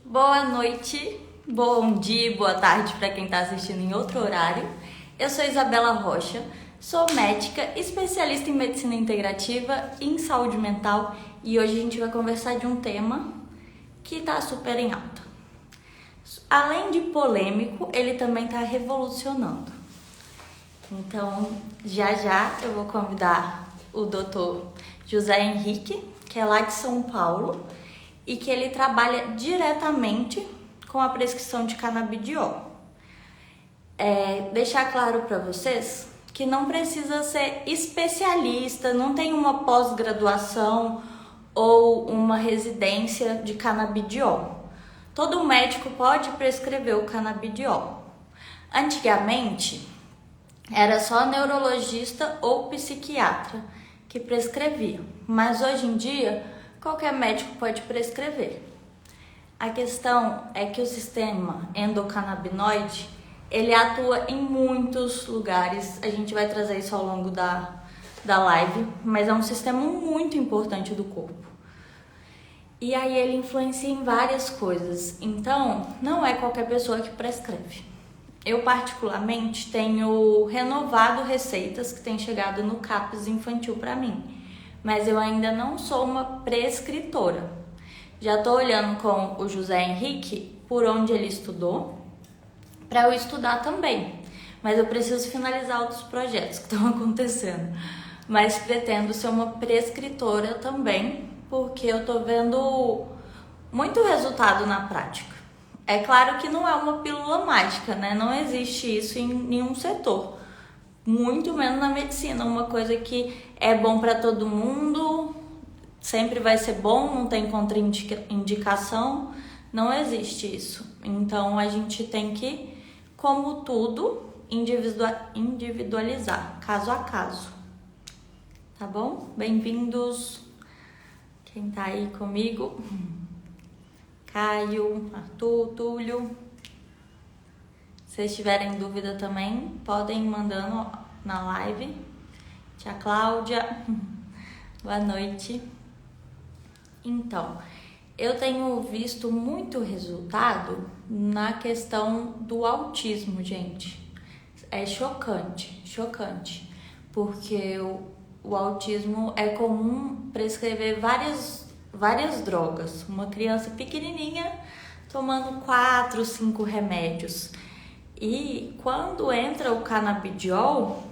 Boa noite, bom dia, boa tarde para quem está assistindo em outro horário. Eu sou Isabela Rocha, sou médica, especialista em medicina integrativa e em saúde mental e hoje a gente vai conversar de um tema que está super em alta. Além de polêmico, ele também está revolucionando. Então, já eu vou convidar o Dr. José Henrique, que é lá de São Paulo, e que ele trabalha diretamente com a prescrição de canabidiol. Deixar claro para vocês que não precisa ser especialista, não tem uma pós-graduação ou uma residência de canabidiol. Todo médico pode prescrever o canabidiol. Antigamente, era só neurologista ou psiquiatra que prescrevia, mas hoje em dia qualquer médico pode prescrever. A questão é que o sistema endocannabinoide, ele atua em muitos lugares, a gente vai trazer isso ao longo da live, mas é um sistema muito importante do corpo. E aí ele influencia em várias coisas, então não é qualquer pessoa que prescreve. Eu particularmente tenho renovado receitas que têm chegado no CAPS infantil para mim, mas eu ainda não sou uma prescritora. Já estou olhando com o José Henrique por onde ele estudou, para eu estudar também, mas eu preciso finalizar outros projetos que estão acontecendo. Mas pretendo ser uma prescritora também, porque eu estou vendo muito resultado na prática. É claro que não é uma pílula mágica, né? Não existe isso em nenhum setor, muito menos na medicina. Uma coisa que é bom para todo mundo, sempre vai ser bom, não tem contraindicação, não existe isso. Então a gente tem que, como tudo, individualizar, caso a caso. Tá bom? Bem-vindos, quem tá aí comigo? Caio, Arthur, Túlio. Se vocês tiverem dúvida também, podem ir mandando na live. Tia Cláudia, boa noite. Então, eu tenho visto muito resultado na questão do autismo, gente. É chocante, porque o autismo é comum prescrever várias drogas. Uma criança pequenininha tomando 4, 5 remédios. E quando entra o canabidiol,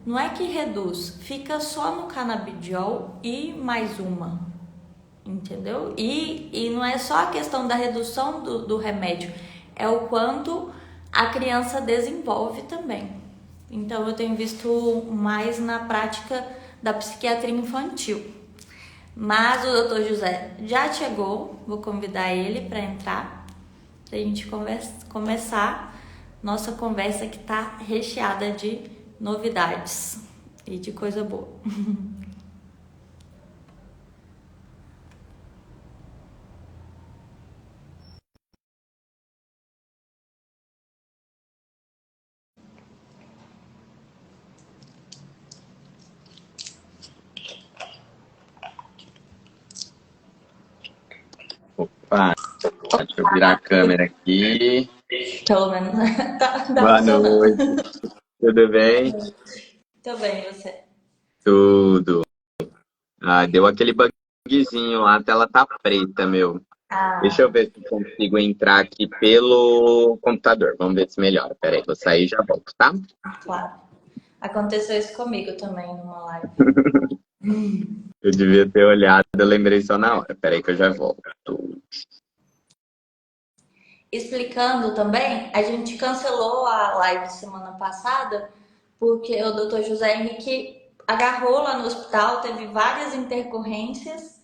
não é que reduz, fica só no canabidiol e mais uma, entendeu? E não é só a questão da redução do remédio, é o quanto a criança desenvolve também. Então eu tenho visto mais na prática da psiquiatria infantil. Mas o Dr. José já chegou, vou convidar ele para entrar, para a gente começar nossa conversa que está recheada de novidades e de coisa boa. Opa, deixa eu virar a câmera aqui. Pelo menos tá Boa funcionando. noite, tudo bem? Tô bem, você? Tudo. Deu aquele bugzinho lá, a tela tá preta, meu. Deixa eu Ah, ver se consigo entrar aqui pelo computador. Vamos ver se melhora. Pera aí, vou sair e já volto, tá? claro. Aconteceu isso comigo também numa live. Eu devia ter olhado, eu lembrei só na hora. Pera aí que eu já volto. Explicando também, a gente cancelou a live semana passada porque o Dr. José Henrique agarrou lá no hospital, teve várias intercorrências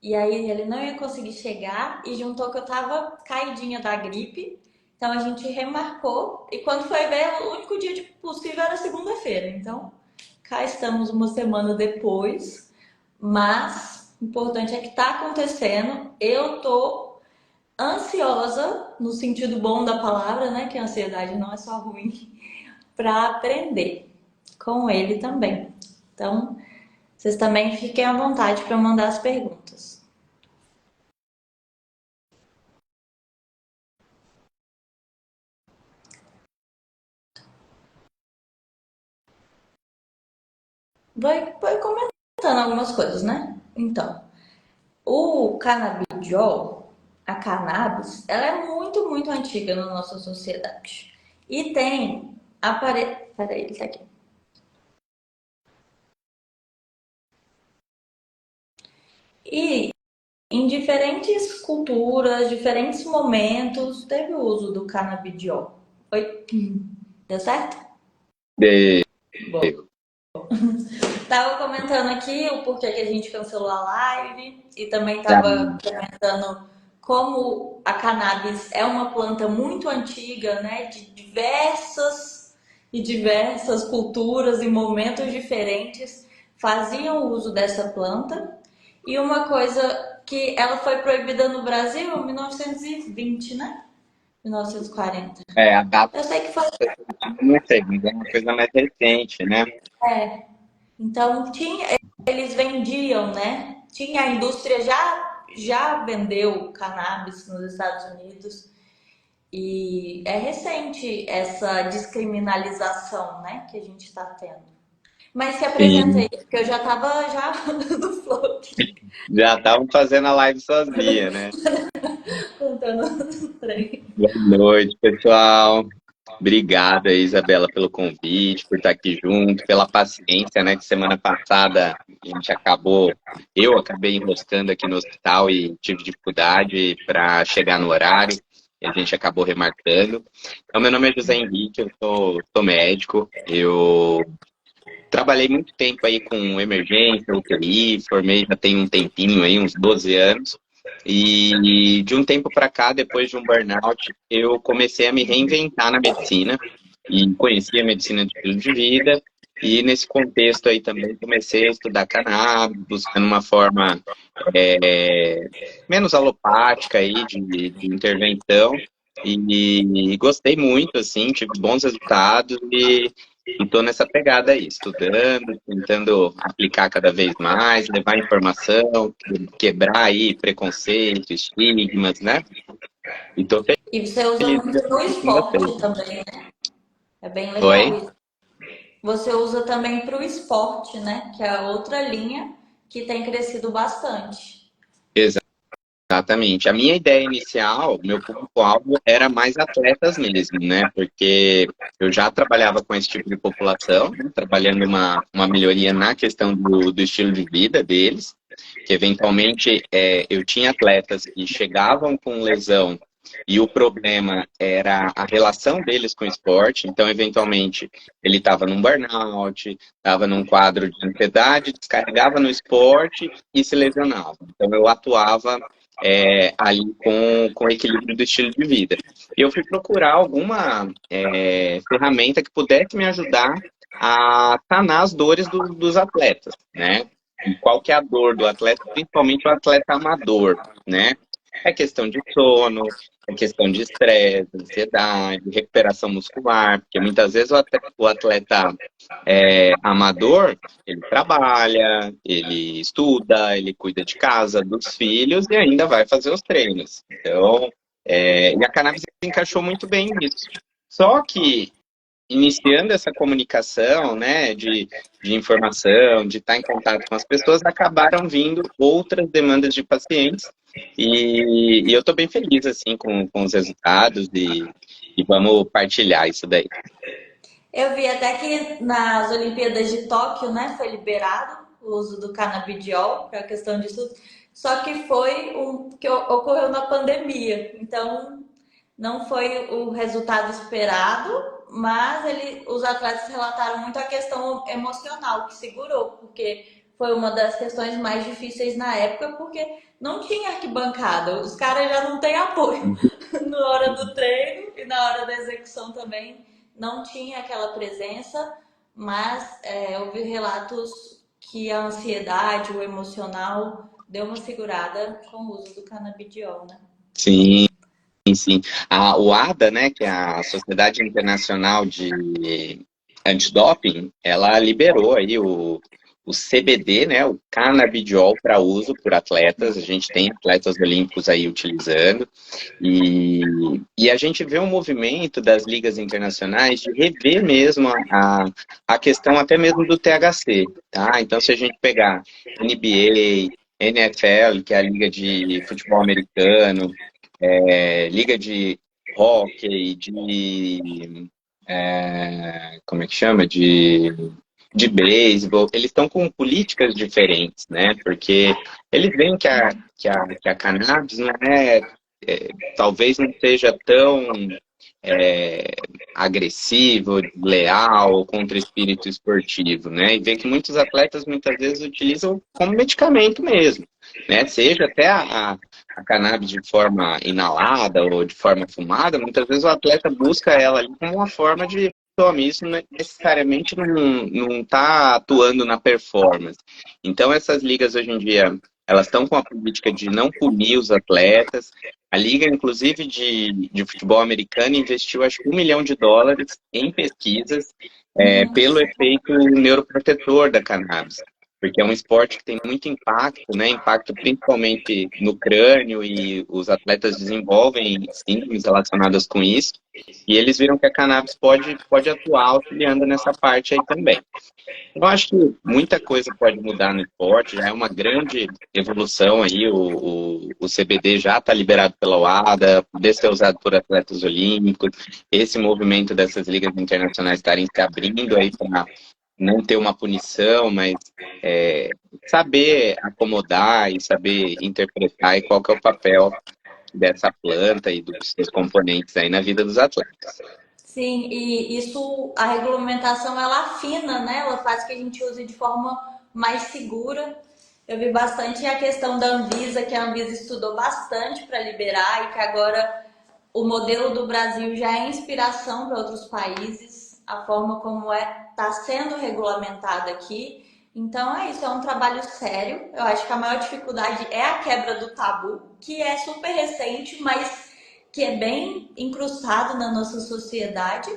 e aí ele não ia conseguir chegar e juntou que eu tava caidinha da gripe. Então a gente remarcou e quando foi ver, o único dia possível era segunda-feira. Então cá estamos uma semana depois, mas o importante é que tá acontecendo. Eu tô ansiosa, no sentido bom da palavra, né? Que a ansiedade não é só ruim, para aprender com ele também. Então, vocês também fiquem à vontade para mandar as perguntas. Vai comentando algumas coisas, né? Então, o canabidiol, a cannabis, ela é muito, muito antiga na nossa sociedade. E tem Peraí, ele tá aqui. E em diferentes culturas, diferentes momentos, teve o uso do canabidiol. Oi? Deu certo? De- Bom. Tava comentando aqui o porquê que a gente cancelou a live e também tava comentando como a cannabis é uma planta muito antiga, né, de diversas culturas e momentos diferentes faziam uso dessa planta. E uma coisa que ela foi proibida no Brasil em 1920, né? 1940. a data Eu sei que foi. não sei, mas é uma coisa mais recente, né? Então eles vendiam, né? Tinha a indústria já vendeu cannabis nos Estados Unidos e é recente essa descriminalização, né, que a gente está tendo. Mas se Sim, apresentei, porque eu já estava já no flow aqui, já estavam fazendo a live sozinha, né? contando o trem. Boa noite, pessoal. Obrigado aí, Isabela, pelo convite, por estar aqui junto, pela paciência, né? Que semana passada a gente eu acabei enroscando aqui no hospital e tive dificuldade para chegar no horário, e a gente acabou remarcando. Então, meu nome é José Henrique, eu sou médico, eu trabalhei muito tempo aí com emergência, UTI, formei já tem um tempinho aí, uns 12 anos. E de um tempo para cá, depois de um burnout, eu comecei a me reinventar na medicina e conheci a medicina de estilo de vida. E nesse contexto aí também comecei a estudar cannabis, buscando uma forma é, menos alopática aí de intervenção. E gostei muito, assim, tive bons resultados e tô nessa pegada aí, estudando, tentando aplicar cada vez mais, levar informação, quebrar aí preconceito, estigmas, né? E tô E você usa feliz de muito estar no aqui com vocês. esporte também, né? É bem legal Oi? isso. Você usa também para o esporte, né? Que é a outra linha que tem crescido bastante. Exatamente. A minha ideia inicial, meu público-alvo era mais atletas mesmo, né? Porque eu já trabalhava com esse tipo de população, né? Trabalhando uma melhoria na questão do estilo de vida deles, que eventualmente eu tinha atletas que chegavam com lesão e o problema era a relação deles com o esporte, então eventualmente ele estava num burnout, estava num quadro de ansiedade, descarregava no esporte e se lesionava. Então eu atuava ali com o equilíbrio do estilo de vida. E eu fui procurar alguma ferramenta que pudesse me ajudar a sanar as dores dos atletas, né? E qual que é a dor do atleta, principalmente o atleta amador, né? É questão de sono, é questão de estresse, ansiedade, recuperação muscular, porque muitas vezes o atleta amador, ele trabalha, ele estuda, ele cuida de casa, dos filhos e ainda vai fazer os treinos. Então, e a cannabis encaixou muito bem nisso. Só que, iniciando essa comunicação, né, de informação, de estar em contato com as pessoas, acabaram vindo outras demandas de pacientes e eu estou bem feliz, assim, com os resultados e vamos partilhar isso daí. Eu vi até que nas Olimpíadas de Tóquio, né, foi liberado o uso do canabidiol para a questão de estudo, só que foi o que ocorreu na pandemia. Então, não foi o resultado esperado, mas os atletas relataram muito a questão emocional que segurou, porque foi uma das questões mais difíceis na época, porque não tinha arquibancada, os caras já não têm apoio na hora do treino e na hora da execução também não tinha aquela presença, mas eu vi relatos que a ansiedade, o emocional deu uma segurada com o uso do canabidiol, né? Sim. Sim. O ADA, né, que é a Sociedade Internacional de Antidoping, ela liberou aí o CBD, né, o canabidiol para uso por atletas. A gente tem atletas olímpicos aí utilizando. E, e a gente vê um movimento das ligas internacionais de rever mesmo a questão até mesmo do THC, tá? Então, se a gente pegar NBA, NFL, que é a liga de futebol americano, liga de hóquei, como é que chama? De beisebol, eles estão com políticas diferentes, né? Porque eles veem que a cannabis não talvez não seja tão é, agressivo, leal contra o espírito esportivo, né? E vê que muitos atletas muitas vezes utilizam como medicamento mesmo, né? Seja até a cannabis de forma inalada ou de forma fumada, muitas vezes o atleta busca ela ali como uma forma de tome, isso necessariamente não está atuando na performance. Então, essas ligas hoje em dia, elas estão com a política de não punir os atletas. A liga, inclusive, de futebol americano investiu, acho que US$ 1 milhão em pesquisas pelo efeito neuroprotetor da cannabis. Porque é um esporte que tem muito impacto, né? Impacto principalmente no crânio, e os atletas desenvolvem síndromes relacionadas com isso. E eles viram que a cannabis pode atuar auxiliando nessa parte aí também. Eu acho que muita coisa pode mudar no esporte, já é uma grande evolução aí, o CBD já está liberado pela UADA, poder ser usado por atletas olímpicos, esse movimento dessas ligas internacionais estarem se abrindo aí para não ter uma punição, mas saber acomodar e saber interpretar e qual que é o papel dessa planta e dos seus componentes aí na vida dos atletas. Sim, e isso, a regulamentação, ela afina, né? Ela faz que a gente use de forma mais segura. Eu vi bastante a questão da Anvisa, que a Anvisa estudou bastante para liberar e que agora o modelo do Brasil já é inspiração para outros países, a forma como está sendo regulamentado aqui. Então é isso, é um trabalho sério. Eu acho que a maior dificuldade é a quebra do tabu, que é super recente, mas que é bem incrustado na nossa sociedade.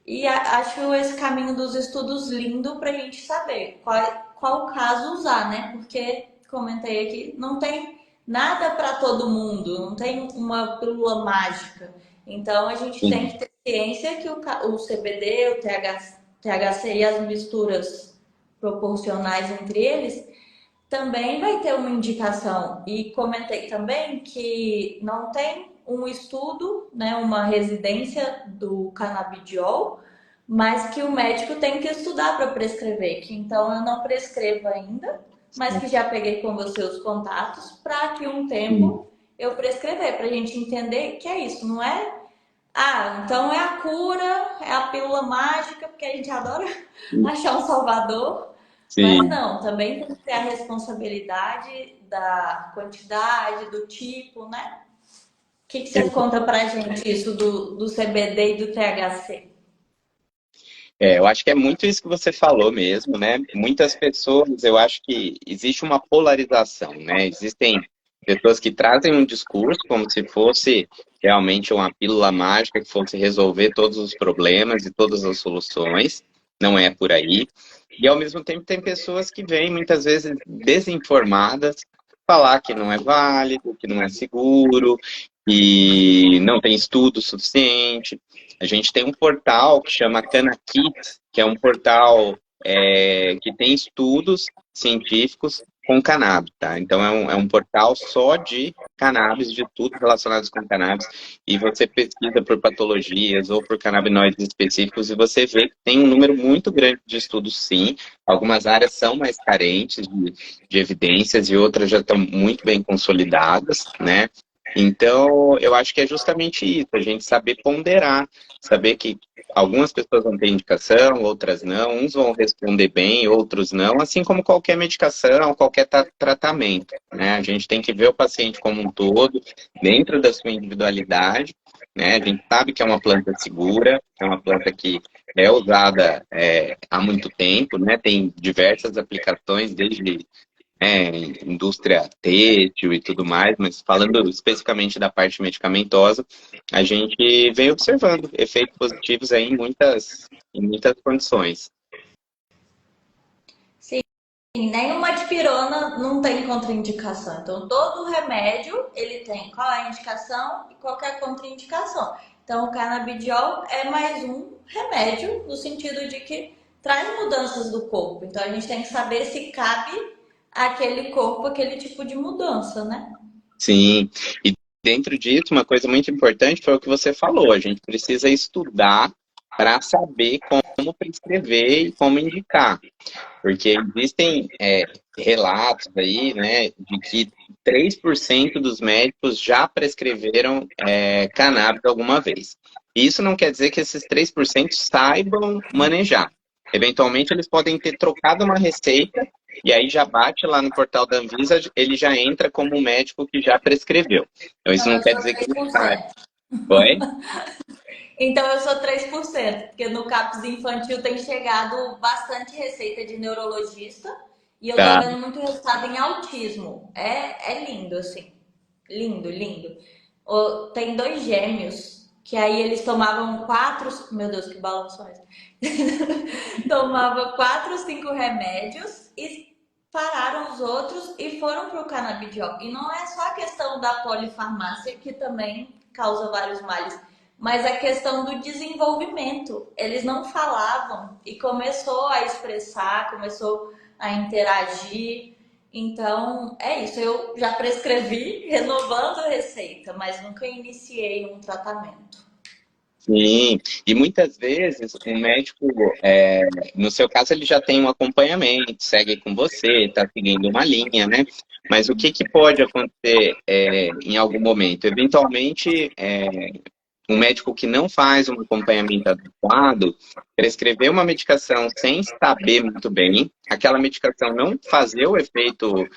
E acho esse caminho dos estudos lindo para a gente saber qual caso usar, né? Porque, comentei aqui, não tem nada para todo mundo, não tem uma pílula mágica. Então, a gente tem que ter ciência que o CBD, o THC e as misturas proporcionais entre eles também vai ter uma indicação. E comentei também que não tem um estudo, né, uma residência do canabidiol, mas que o médico tem que estudar para prescrever. Que então eu não prescrevo ainda, mas que já peguei com você os contatos para que um tempo eu prescrever, para a gente entender que é isso, não é? Ah, então é a cura, é a pílula mágica, porque a gente adora achar um salvador. Mas Sim. não, também tem que ter a responsabilidade da quantidade, do tipo, né? O que você conta pra gente isso do CBD e do THC? Eu acho que é muito isso que você falou mesmo, né? Muitas pessoas, eu acho que existe uma polarização, né? Existem pessoas que trazem um discurso como se fosse realmente uma pílula mágica que fosse resolver todos os problemas e todas as soluções. Não é por aí. E ao mesmo tempo tem pessoas que vêm muitas vezes desinformadas falar que não é válido, que não é seguro, que não tem estudo suficiente. A gente tem um portal que chama Canakit, que é um portal que tem estudos científicos com cannabis, tá? Então é um portal só de cannabis, de tudo relacionado com cannabis, e você pesquisa por patologias ou por canabinoides específicos e você vê que tem um número muito grande de estudos, sim. Algumas áreas são mais carentes de evidências e outras já estão muito bem consolidadas, né? Então, eu acho que é justamente isso, a gente saber ponderar, saber que algumas pessoas vão ter indicação, outras não, uns vão responder bem, outros não, assim como qualquer medicação, qualquer tratamento, né? A gente tem que ver o paciente como um todo, dentro da sua individualidade, né? A gente sabe que é uma planta segura, é uma planta que é usada há muito tempo, né? Tem diversas aplicações, desde indústria têxtil e tudo mais, mas falando especificamente da parte medicamentosa, a gente vem observando efeitos positivos aí em muitas condições. E nenhuma dipirona não tem contraindicação. Então, todo remédio, ele tem qual é a indicação e qual é a contraindicação. Então, o canabidiol é mais um remédio, no sentido de que traz mudanças do corpo. Então, a gente tem que saber se cabe àquele corpo, aquele tipo de mudança, né? Sim, e dentro disso, uma coisa muito importante foi o que você falou. A gente precisa estudar para saber como prescrever e como indicar. Porque existem relatos aí, né, de que 3% dos médicos já prescreveram cannabis alguma vez. Isso não quer dizer que esses 3% saibam manejar. Eventualmente, eles podem ter trocado uma receita e aí já bate lá no portal da Anvisa, ele já entra como um médico que já prescreveu. Então, isso Então, não eu quer sou dizer que três ele por saiba. cento. Oi? Então, eu sou 3%, porque no CAPS infantil tem chegado bastante receita de neurologista e eu tô Tá. vendo muito resultado em autismo. É lindo, assim. Lindo, lindo. Tem dois gêmeos que aí eles tomavam quatro. Meu Deus, que balanço é esse? Tomava quatro, cinco remédios e pararam os outros e foram pro canabidiol. E não é só a questão da polifarmácia, que também causa vários males, mas a questão do desenvolvimento. Eles não falavam e começou a expressar, começou a interagir. Então, é isso. Eu já prescrevi, renovando a receita, mas nunca iniciei um tratamento. Sim, e muitas vezes o médico, no seu caso, ele já tem um acompanhamento, segue com você, está seguindo uma linha, né? Mas o que que pode acontecer em algum momento? Eventualmente, um médico que não faz um acompanhamento adequado, prescrever uma medicação sem saber muito bem, aquela medicação não fazer o efeito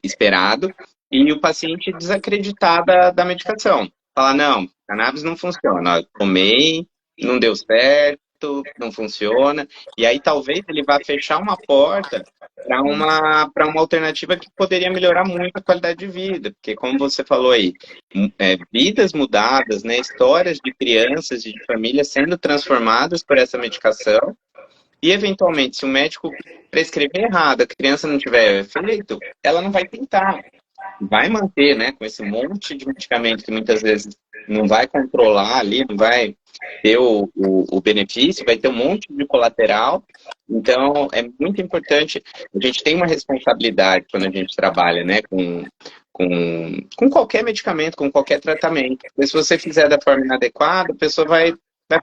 esperado, e o paciente desacreditar da medicação. Falar, não, cannabis não funciona. Tomei, não deu certo, não funciona. E aí talvez ele vá fechar uma porta para uma alternativa que poderia melhorar muito a qualidade de vida. Porque, como você falou aí, vidas mudadas, né, histórias de crianças e de famílias sendo transformadas por essa medicação. E, eventualmente, se o médico prescrever errado, a criança não tiver efeito, ela não vai tentar, vai manter, né, com esse monte de medicamento que muitas vezes não vai controlar ali, não vai ter o benefício, vai ter um monte de colateral. Então, é muito importante, a gente tem uma responsabilidade quando a gente trabalha, né, com qualquer medicamento, com qualquer tratamento. Porque se você fizer da forma inadequada, a pessoa vai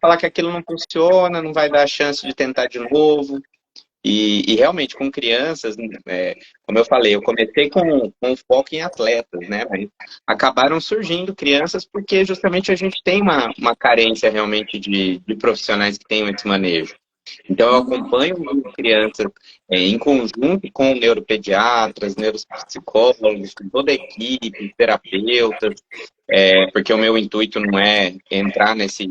falar que aquilo não funciona, não vai dar a chance de tentar de novo. E realmente, com crianças, como eu falei, eu comecei com foco em atletas, né? Mas acabaram surgindo crianças porque justamente a gente tem uma carência realmente de profissionais que tenham esse manejo. Então, eu Uhum. acompanho crianças em conjunto com neuropediatras, neuropsicólogos, com toda a equipe, terapeutas, porque o meu intuito não é entrar nesse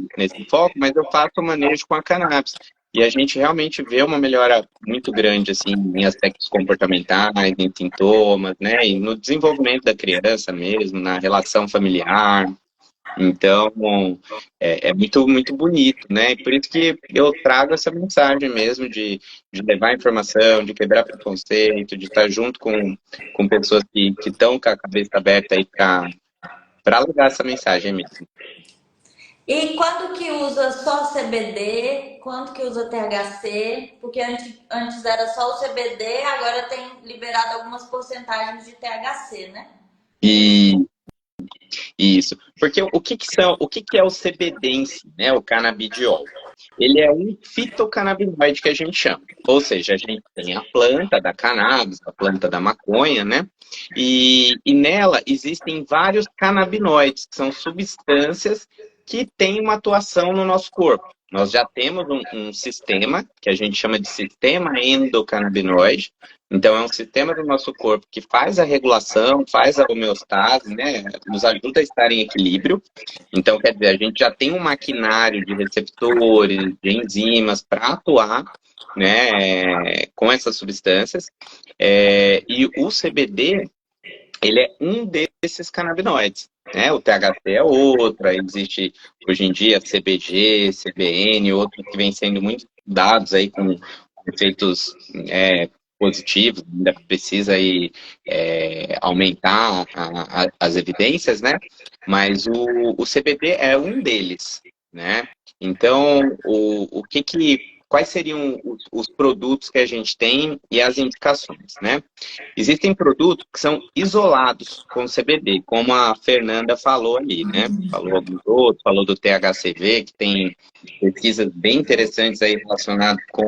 foco, mas eu faço o manejo com a cannabis. E a gente realmente vê uma melhora muito grande, assim, em aspectos comportamentais, em sintomas, né, e no desenvolvimento da criança mesmo, na relação familiar. Então, é muito, muito bonito, né? E por isso que eu trago essa mensagem mesmo de levar informação, de quebrar preconceito, de estar junto com pessoas que estão com a cabeça aberta aí para levar essa mensagem mesmo. E quando que usa só CBD? Quando que usa THC? Porque antes era só o CBD, agora tem liberado algumas porcentagens de THC, né? É isso? E isso, porque o que que é o CBD em si, né? O canabidiol. Ele é um fitocannabinoide que a gente chama. Ou seja, a gente tem a planta da cannabis, a planta da maconha, né? E nela existem vários canabinoides, que são substâncias que têm uma atuação no nosso corpo. Nós já temos um sistema, que a gente chama de sistema endocannabinoide. Então, é um sistema do nosso corpo que faz a regulação, faz a homeostase, né? Nos ajuda a estar em equilíbrio. Então, quer dizer, a gente já tem um maquinário de receptores, de enzimas para atuar, né, com essas substâncias. E o CBD, ele é um desses canabinoides. Né? O THC é outra, existe hoje em dia CBG, CBN, outros que vêm sendo muito dados aí com efeitos positivos, ainda precisa aí, aumentar as evidências, né? Mas o CBD é um deles, né? Então, quais seriam os produtos que a gente tem e as indicações, né? Existem produtos que são isolados com CBD, como a Fernanda falou ali, né? Falou alguns outros, falou do THCV, que tem pesquisas bem interessantes aí relacionadas com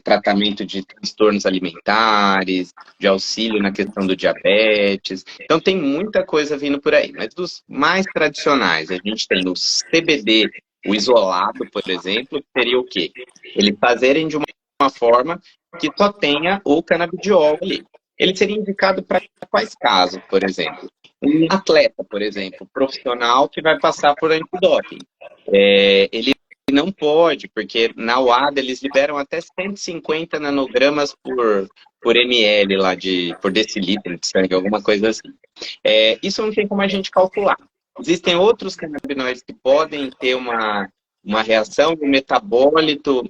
tratamento de transtornos alimentares, de auxílio na questão do diabetes. Então tem muita coisa vindo por aí. Mas dos mais tradicionais, a gente tem o CBD, o isolado, por exemplo, que seria o quê? Eles fazerem de uma forma que só tenha o canabidiol ali. Ele seria indicado para quais casos, por exemplo? Um atleta, por exemplo, profissional que vai passar por antidoping. Ele não pode, porque na UADA eles liberam até 150 nanogramas por ml lá por decilitro de sangue, alguma coisa assim. Isso não tem como a gente calcular. Existem outros canabinoides que podem ter uma reação do metabólito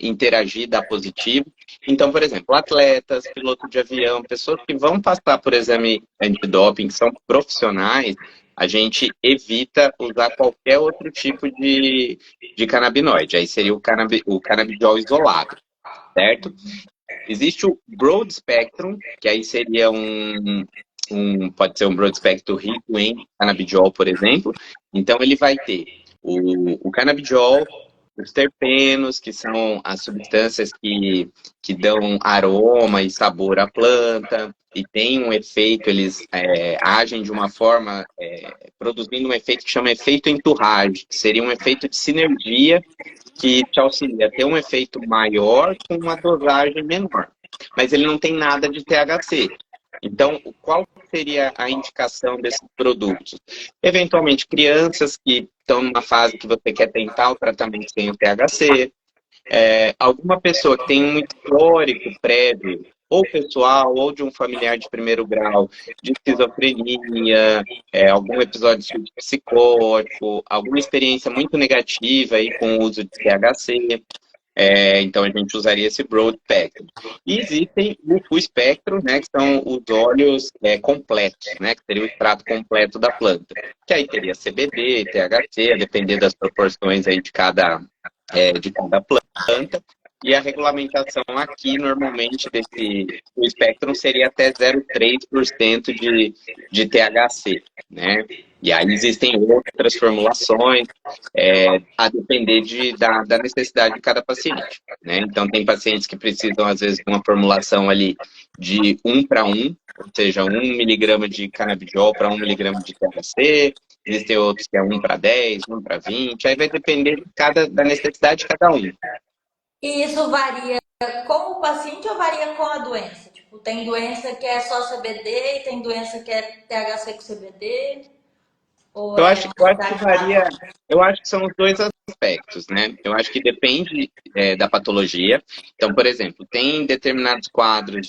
interagir, dar positivo. Então, por exemplo, atletas, pilotos de avião, pessoas que vão passar por exame antidoping, que são profissionais, a gente evita usar qualquer outro tipo de canabinoide. Aí seria o canabidiol isolado, certo? Existe o broad spectrum, que aí seria pode ser um broad spectrum rico em canabidiol, por exemplo. Então ele vai ter o canabidiol, os terpenos, que são as substâncias que dão aroma e sabor à planta, e tem um efeito, eles agem de uma forma, produzindo um efeito que chama efeito entourage, que seria um efeito de sinergia que te auxilia a ter um efeito maior com uma dosagem menor. Mas ele não tem nada de THC. Então, qual seria a indicação desses produtos? Eventualmente, crianças que estão numa fase que você quer tentar o tratamento sem o THC, alguma pessoa que tem um histórico prévio, ou pessoal, ou de um familiar de primeiro grau, de esquizofrenia, algum episódio psicótico, alguma experiência muito negativa aí com o uso de THC. Então a gente usaria esse broad spectrum. E existem o full spectrum, né, que são os óleos completos, né, que seria o extrato completo da planta. Que aí teria CBD, THC, a depender das proporções aí de cada planta. E a regulamentação aqui, normalmente, desse espectro seria até 0,3% de THC, né? E aí existem outras formulações, a depender da necessidade de cada paciente, né? Então, tem pacientes que precisam, às vezes, de uma formulação ali de 1 para 1, ou seja, 1 miligrama de canabidiol para 1 miligrama de THC. Existem outros que é 1 para 10, 1 para 20, aí vai depender da necessidade de cada um. E isso varia com o paciente ou varia com a doença? Tipo, tem doença que é só CBD e tem doença que é THC com CBD? Eu acho que varia, eu acho que são os dois aspectos, né? Eu acho que depende da patologia. Então, por exemplo, tem determinados quadros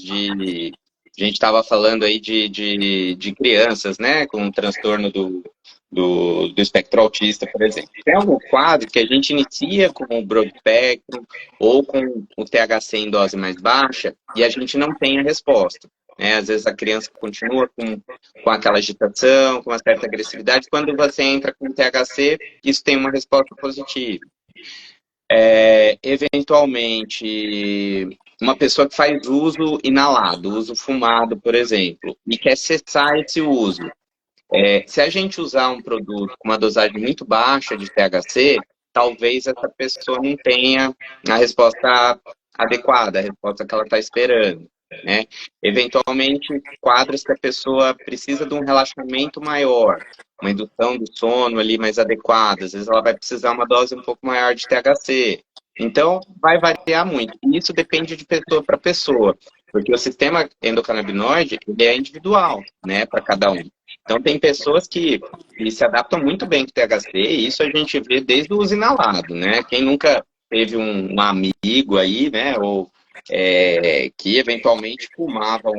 a gente estava falando aí de crianças, né, com um transtorno do espectro autista, por exemplo. Tem algum quadro que a gente inicia com o broad spectrum ou com o THC em dose mais baixa e a gente não tem a resposta. Às vezes a criança continua com aquela agitação, com uma certa agressividade. Quando você entra com THC, isso tem uma resposta positiva. Eventualmente, uma pessoa que faz uso inalado, uso fumado, por exemplo, e quer cessar esse uso. Se a gente usar um produto com uma dosagem muito baixa de THC, talvez essa pessoa não tenha a resposta adequada, a resposta que ela está esperando, né? Eventualmente, quadros que a pessoa precisa de um relaxamento maior, uma indução do sono ali mais adequada, às vezes ela vai precisar uma dose um pouco maior de THC. Então, vai variar muito. E isso depende de pessoa para pessoa, porque o sistema endocannabinoide ele é individual, né, para cada um. Então, tem pessoas que se adaptam muito bem com THC, e isso a gente vê desde o uso inalado, né? Quem nunca teve um amigo aí, né, ou que eventualmente fumava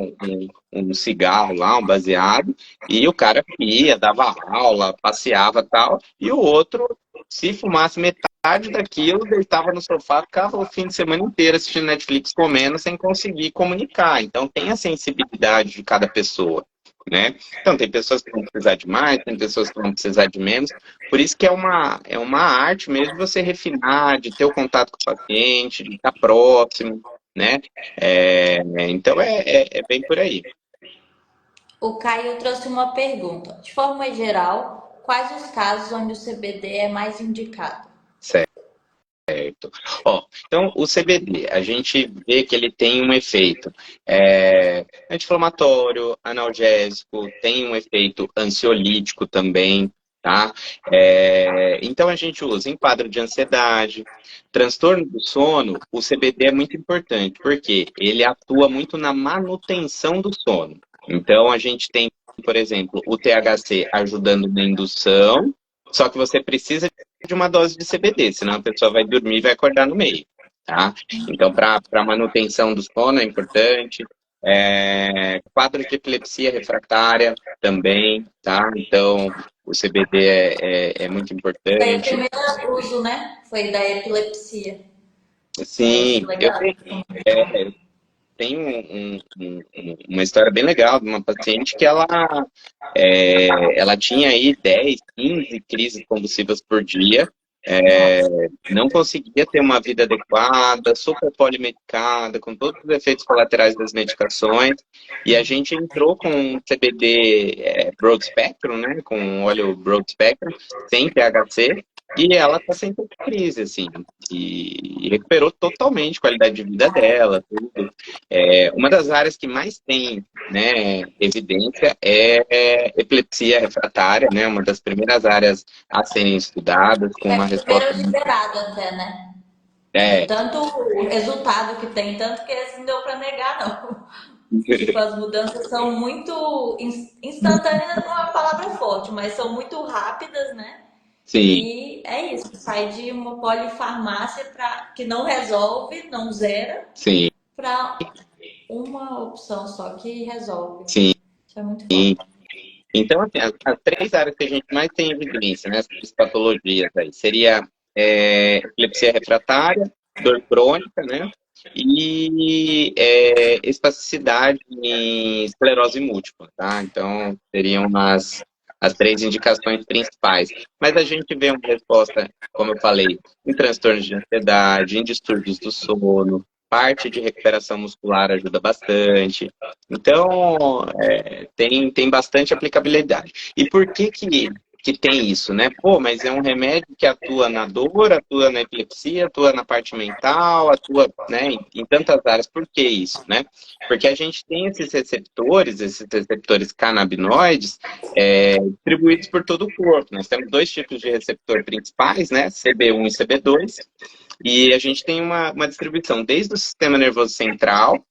um cigarro lá, um baseado, e o cara ia, dava aula, passeava e tal, e o outro Se fumasse metade daquilo, deitava no sofá, ficava o fim de semana inteiro assistindo Netflix, comendo, sem conseguir comunicar. Então, tem a sensibilidade de cada pessoa, né? Então, tem pessoas que vão precisar de mais, tem pessoas que vão precisar de menos. Por isso que é uma arte mesmo de você refinar, de ter o contato com o paciente, de estar próximo, né? Então, é bem por aí. O Caio trouxe uma pergunta. De forma geral, quais os casos onde o CBD é mais indicado? Certo. Ó, então, o CBD, a gente vê que ele tem um efeito anti-inflamatório, analgésico, tem um efeito ansiolítico também, tá? Então, a gente usa em quadro de ansiedade, transtorno do sono, o CBD é muito importante, porque ele atua muito na manutenção do sono. Então, a gente tem, por exemplo, o THC ajudando na indução, só que você precisa de uma dose de CBD, senão a pessoa vai dormir e vai acordar no meio, tá? Então, para manutenção do sono é importante. Quadro de epilepsia refratária também, tá? Então, o CBD é muito Foi o importante. primeiro uso, né? Foi da epilepsia. Isso, Sim, legal. tenho uma história bem legal de uma paciente que ela tinha aí 10, 15 crises convulsivas por dia, Nossa. não conseguia ter uma vida adequada, super polimedicada, com todos os efeitos colaterais das medicações, e a gente entrou com um CBD Broad Spectrum, né, com um óleo Broad Spectrum, sem THC, e ela está sem ter crise, assim, e recuperou totalmente a qualidade de vida dela, tudo. Uma das áreas que mais tem, né, evidência é epilepsia refratária, né, uma das primeiras áreas a serem estudadas, com É uma resposta primeiro muito. liberado até, né? De É, tanto resultado que tem, tanto que esse não deu para negar, não. Tipo, as mudanças são muito instantâneas, não é uma palavra forte, mas são muito rápidas, né? sim, E é isso, sai de uma polifarmácia que não resolve, não zera, sim, para uma opção só que resolve. sim. Isso é muito bom. Então, assim, as três áreas que a gente mais tem evidência, né, essas patologias aí, seria epilepsia refratária, dor crônica, né, e espasticidade em esclerose múltipla, tá? Então, seriam as três indicações principais. Mas a gente vê uma resposta, como eu falei, em transtornos de ansiedade, em distúrbios do sono, parte de recuperação muscular ajuda bastante. Então, tem bastante aplicabilidade. E por que tem isso, né? Pô, mas é um remédio que atua na dor, atua na epilepsia, atua na parte mental, atua, né, em tantas áreas. Por que isso, né? Porque a gente tem esses receptores canabinoides, distribuídos por todo o corpo. Nós temos dois tipos de receptor principais, né? CB1 e CB2. E a gente tem uma distribuição desde o sistema nervoso central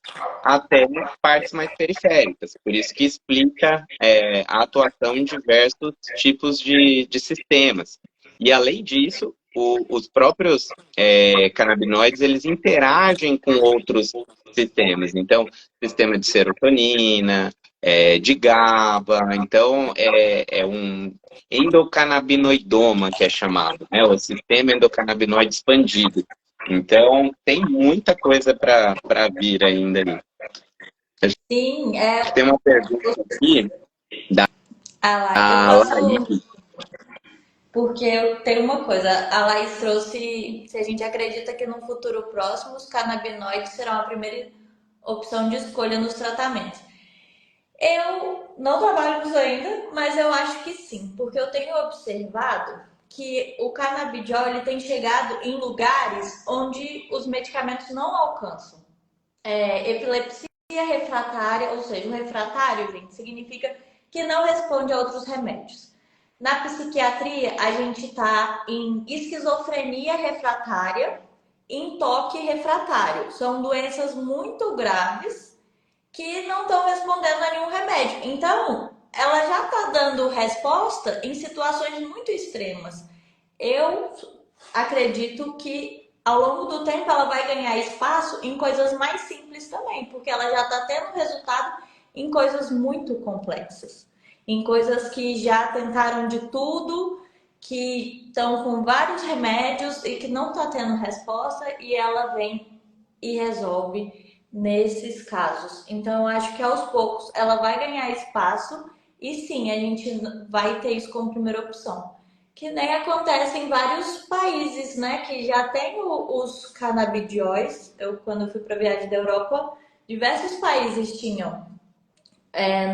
até partes mais periféricas. Por isso que explica a atuação em diversos tipos de sistemas. E além disso, os próprios canabinoides, eles interagem com outros sistemas. Então, sistema de serotonina, de GABA. Então, é um endocannabinoidoma, que é chamado, né? O sistema endocannabinoide expandido. Então, tem muita coisa para vir ainda ali. Sim, Tem uma pergunta aqui da eu Laís. posso. Porque eu tenho uma coisa, a Laís trouxe, se a gente acredita que no futuro próximo os canabinoides serão a primeira opção de escolha nos tratamentos. Eu não trabalho com isso ainda, mas eu acho que sim, porque eu tenho observado que o canabidiol ele tem chegado em lugares onde os medicamentos não alcançam. Epilepsia refratária, ou seja, o refratário, gente, significa que não responde a outros remédios. Na psiquiatria, a gente está em esquizofrenia refratária, em toque refratário. São doenças muito graves que não estão respondendo a nenhum remédio. Então, ela já está dando resposta em situações muito extremas. Eu acredito que ao longo do tempo ela vai ganhar espaço em coisas mais simples também, porque ela já está tendo resultado em coisas muito complexas, em coisas que já tentaram de tudo que estão com vários remédios e que não está tendo resposta e ela vem e resolve nesses casos. Então, eu acho que aos poucos ela vai ganhar espaço e sim, a gente vai ter isso como primeira opção. Que nem acontece em vários países, né? Que já tem os canabidióis. Eu, quando fui para viagem da Europa, diversos países tinham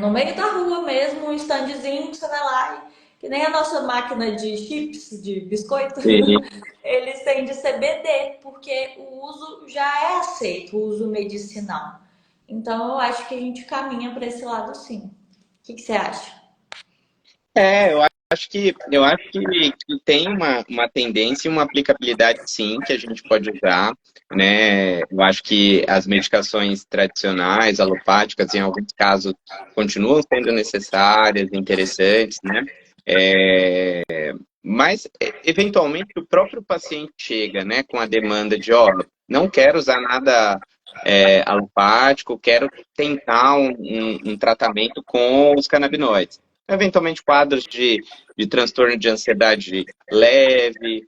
no meio da rua mesmo, um standzinho que você vai lá, que nem a nossa máquina de chips, de biscoito, Sim. eles têm de CBD, porque o uso já é aceito, o uso medicinal. Então eu acho que a gente caminha para esse lado sim. O que você acha? Eu acho que tem uma tendência e uma aplicabilidade sim que a gente pode usar, né? Eu acho que as medicações tradicionais, alopáticas, em alguns casos, continuam sendo necessárias, interessantes, né? É, mas, eventualmente, o próprio paciente chega, né, com a demanda de, ó, não quero usar nada alopático, quero tentar um tratamento com os canabinoides. Eventualmente, quadros de transtorno de ansiedade leve,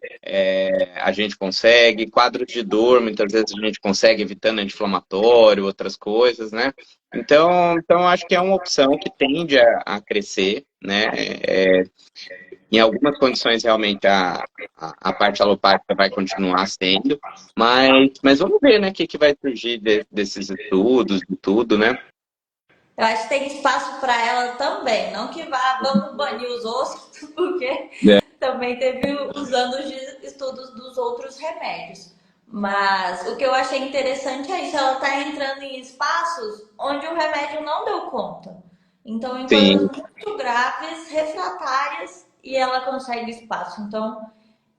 a gente consegue. Quadros de dor, muitas vezes a gente consegue evitando anti-inflamatório, outras coisas, né? Então, eu acho que é uma opção que tende a crescer, né? Em algumas condições, realmente, a parte alopática vai continuar sendo, mas vamos ver, né, o que vai surgir desses estudos, de tudo, né? Eu acho que tem espaço para ela também. Não que vá, vamos banir os outros, porque É. também teve os anos de estudos dos outros remédios. Mas o que eu achei interessante é isso, ela está entrando em espaços onde o remédio não deu conta. Então, em coisas Sim, muito graves, refratárias, e ela consegue espaço. Então,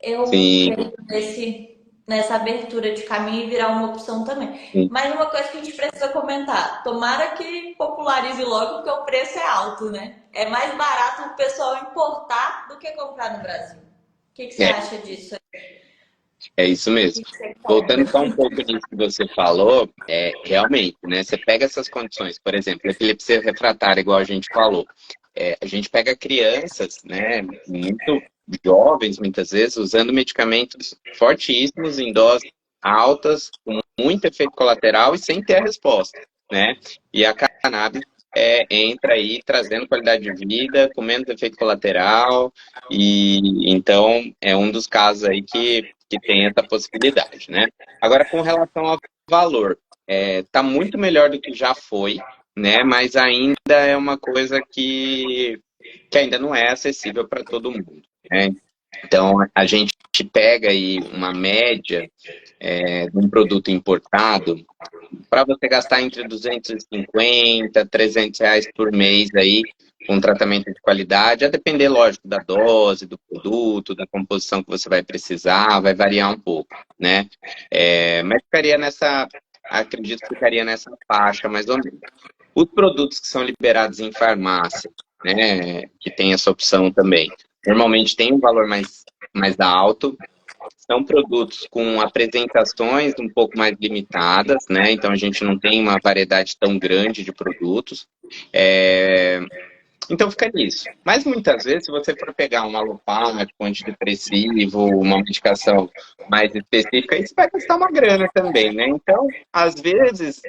eu sim, creio nessa abertura de caminho e virar uma opção também. sim. Mas uma coisa que a gente precisa comentar: tomara que popularize logo, porque o preço é alto, né? É mais barato o pessoal importar do que comprar no Brasil. O que você É, acha disso? O é isso mesmo. que você Voltando conta? só um pouco nisso que você falou, realmente, né? Você pega essas condições, por exemplo, epilepsia refratária, igual a gente falou. A gente pega crianças, né, muito jovens, muitas vezes, usando medicamentos fortíssimos em doses altas, com muito efeito colateral e sem ter a resposta, né? E a cannabis entra aí trazendo qualidade de vida, com menos efeito colateral, e então é um dos casos aí que tem essa possibilidade, né? Agora, com relação ao valor, tá muito melhor do que já foi, né? Mas ainda é uma coisa que ainda não é acessível para todo mundo, né? Então, a gente pega aí uma média de um produto importado para você gastar entre 250 R$ 300 por mês aí com tratamento de qualidade, a depender, lógico, da dose, do produto, da composição que você vai precisar, vai variar um pouco, né? Mas acredito que ficaria nessa faixa, mais ou menos. Os produtos que são liberados em farmácia, né, que tem essa opção também, normalmente tem um valor mais alto, são produtos com apresentações um pouco mais limitadas, né? Então a gente não tem uma variedade tão grande de produtos. É, Então fica nisso. Mas muitas vezes, se você for pegar um alopático, um antidepressivo, uma medicação mais específica, aí você vai gastar uma grana também, né? Então, às vezes,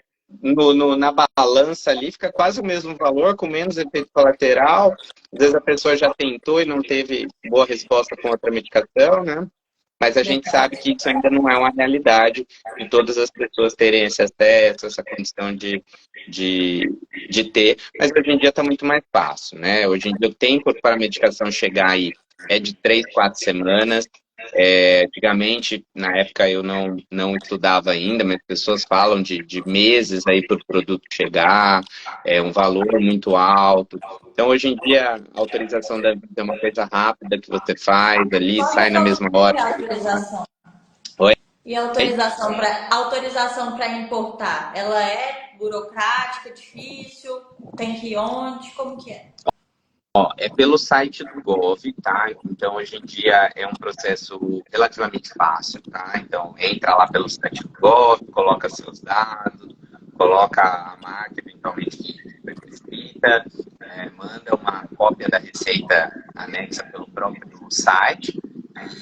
na balança ali, fica quase o mesmo valor, com menos efeito colateral. Às vezes a pessoa já tentou e não teve boa resposta com outra medicação, né? Mas a gente sabe que isso ainda não é uma realidade de todas as pessoas terem esse acesso, essa condição de, de ter, mas hoje em dia está muito mais fácil, né? Hoje em dia o tempo para a medicação chegar aí é de 3, 4 semanas. Antigamente, na época eu não estudava ainda, mas pessoas falam de meses aí para o produto chegar, um valor muito alto. Então, hoje em dia, a autorização deve ser uma coisa rápida que você faz ali, Como sai que na eu mesma hora. a autorização? Oi? E a autorização para importar? Ela é burocrática, difícil? Tem que ir onde? Como que é? Ó, é pelo site do Gov, tá? Então, hoje em dia é um processo relativamente fácil, tá? Então, entra lá pelo site do Gov, coloca seus dados, coloca a marca eventualmente que foi prescrita, manda uma cópia da receita anexa pelo próprio no site,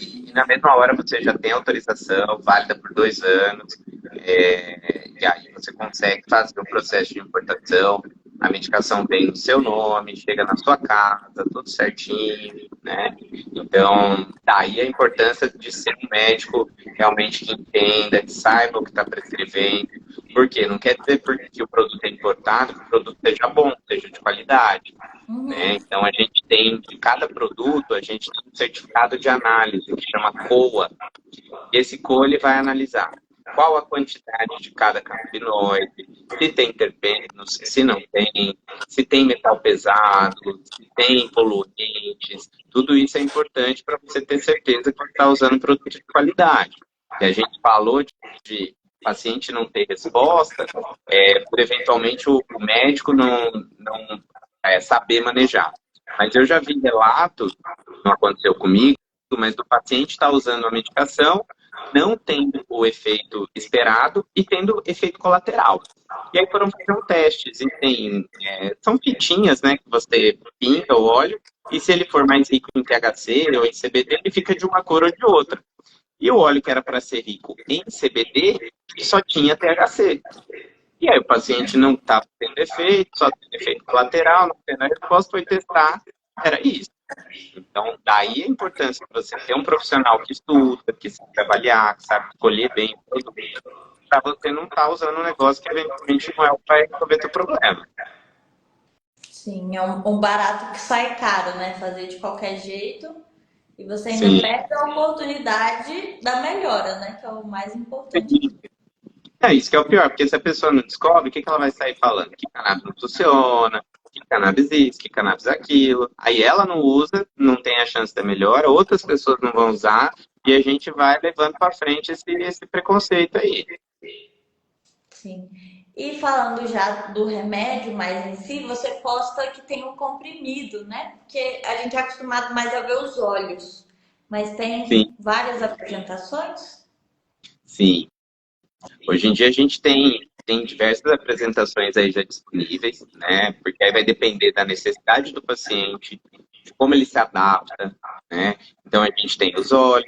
e na mesma hora você já tem autorização válida por 2 anos, e aí você consegue fazer o processo de importação, a medicação vem no seu nome, chega na sua casa, tudo certinho, né? Então, daí a importância de ser um médico realmente que entenda, que saiba o que está prescrevendo. Por quê? Não quer dizer porque o produto é importado que o produto seja bom, seja de qualidade. Né? Então, a gente tem, de cada produto, a gente tem um certificado de análise, que chama COA. Esse COA ele vai analisar qual a quantidade de cada canabinoide, se tem terpenos, se não tem, se tem metal pesado, se tem poluentes. Tudo isso é importante para você ter certeza que está usando produto de qualidade. E a gente falou de paciente não ter resposta, por eventualmente o médico não saber manejar. Mas eu já vi relatos, não aconteceu comigo, mas do paciente estar usando a medicação, não tendo o efeito esperado e tendo efeito colateral. E aí foram fazer um teste. São fitinhas, né, que você pinta o óleo, e se ele for mais rico em THC ou em CBD, ele fica de uma cor ou de outra. E o óleo que era para ser rico em CBD, só tinha THC. E aí o paciente não estava tendo efeito, só tendo efeito colateral, não tendo a resposta, foi testar, era isso. Então, daí a importância de você ter um profissional que estuda, que sabe avaliar, que sabe escolher bem o produto, para você não estar usando um negócio que eventualmente não é o que vai resolver teu problema. Sim, é um barato que sai caro, né? Fazer de qualquer jeito. E você ainda perde a oportunidade da melhora, né? Que é o mais importante. É isso que é o pior, porque se a pessoa não descobre, o que ela vai sair falando? Que cannabis não funciona, que cannabis isso, que cannabis aquilo. Aí ela não usa, não tem a chance da melhora, outras pessoas não vão usar, e a gente vai levando para frente esse preconceito aí. Sim. E falando já do remédio mais em si, você posta que tem um comprimido, né? Porque a gente é acostumado mais a ver os olhos. Mas tem várias apresentações? Sim. Hoje em dia a gente tem diversas apresentações aí já disponíveis, né? Porque aí vai depender da necessidade do paciente, de como ele se adapta, né? Então a gente tem os óleos,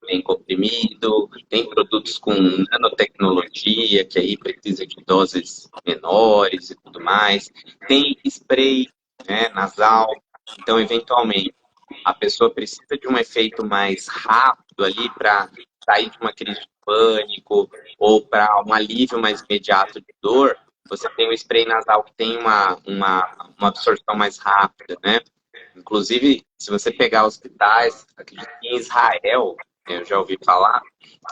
tem comprimido, tem produtos com nanotecnologia, que aí precisa de doses menores e tudo mais. Tem spray, né, nasal. Então, eventualmente, a pessoa precisa de um efeito mais rápido ali para sair de uma crise de pânico ou para um alívio mais imediato de dor. Você tem o spray nasal que tem uma absorção mais rápida, né? Inclusive, se você pegar hospitais, acredito que em Israel, eu já ouvi falar,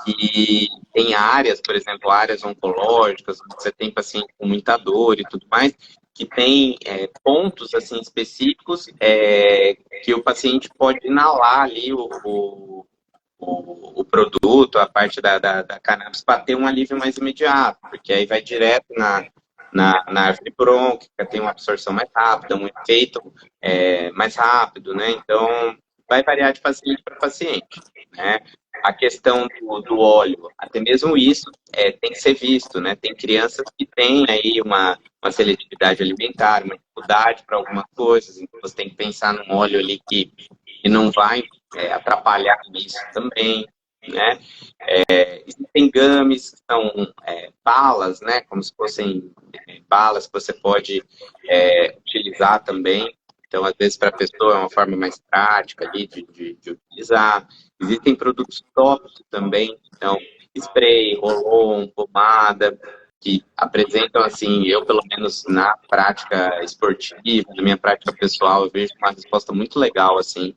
que tem áreas, por exemplo, áreas oncológicas, onde você tem paciente com muita dor e tudo mais, que tem pontos assim específicos que o paciente pode inalar ali o produto, a parte da cannabis, para ter um alívio mais imediato, porque aí vai direto na árvore brônquica, tem uma absorção mais rápida, um efeito mais rápido, né? Então, vai variar de paciente para paciente, né? A questão do óleo, até mesmo isso tem que ser visto, né? Tem crianças que têm aí uma seletividade alimentar, uma dificuldade para algumas coisas, então você tem que pensar num óleo ali que não vai atrapalhar nisso também, né? Existem gummies, que são balas, né? Como se fossem balas que você pode utilizar também. Então, às vezes, para a pessoa é uma forma mais prática ali de utilizar. Existem produtos tópicos também, então, spray, roll-on, pomada, que apresentam, assim, eu, pelo menos na prática esportiva, na minha prática pessoal, eu vejo uma resposta muito legal, assim,